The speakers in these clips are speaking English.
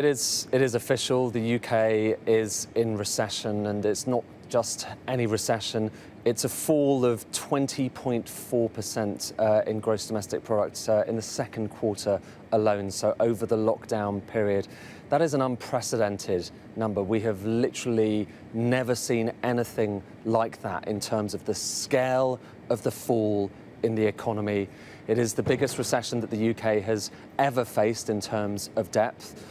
It is official. The UK is in recession, and it's not just any recession. It's a fall of 20.4% in gross domestic product in the second quarter alone, so over the lockdown period. That is an unprecedented number. We have literally never seen anything like that in terms of the scale of the fall in the economy. It is the biggest recession that the UK has ever faced in terms of depth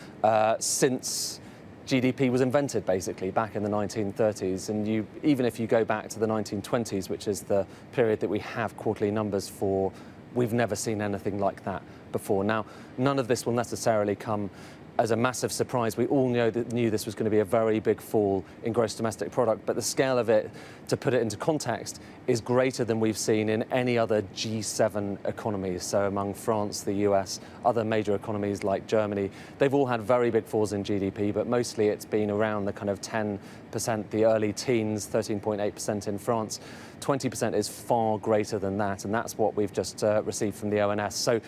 since GDP was invented, basically, back in the 1930s. And even if you go back to the 1920s, which is the period that we have quarterly numbers for, we've never seen anything like that before. Now, none of this will necessarily come as a massive surprise. We all knew this was going to be a very big fall in gross domestic product, but the scale of it, to put it into context, is greater than we've seen in any other G7 economies. So among France, the US, other major economies like Germany, they've all had very big falls in GDP, but mostly it's been around the kind of 10%, the early teens, 13.8% in France. 20% is far greater than that, and that's what we've just received from the ONS. So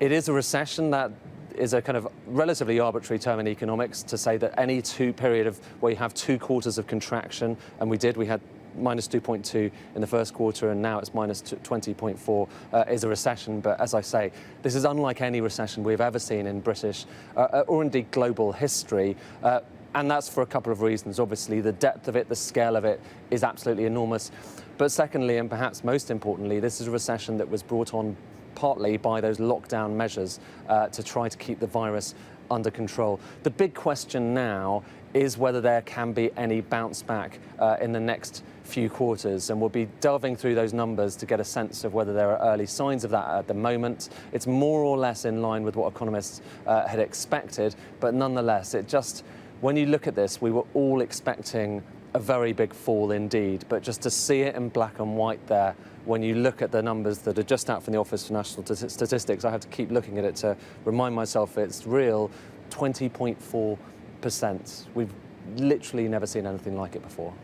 it is a recession. That is a kind of relatively arbitrary term in economics to say that any period of where you have 2 quarters of contraction, and we had minus 2.2 in the first quarter, and now it's minus 20.4, is a recession. But as I say, this is unlike any recession we've ever seen in British or indeed global history. And that's for a couple of reasons. Obviously, the depth of it, the scale of it is absolutely enormous. But secondly, and perhaps most importantly, this is a recession that was brought on partly by those lockdown measures to try to keep the virus under control. The big question now is whether there can be any bounce back in the next few quarters, and we'll be delving through those numbers to get a sense of whether there are early signs of that at the moment. It's more or less in line with what economists had expected, but nonetheless, when you look at this, we were all expecting a very big fall indeed, but just to see it in black and white there, when you look at the numbers that are just out from the Office for National Statistics, I have to keep looking at it to remind myself it's real, 20.4%. We've literally never seen anything like it before.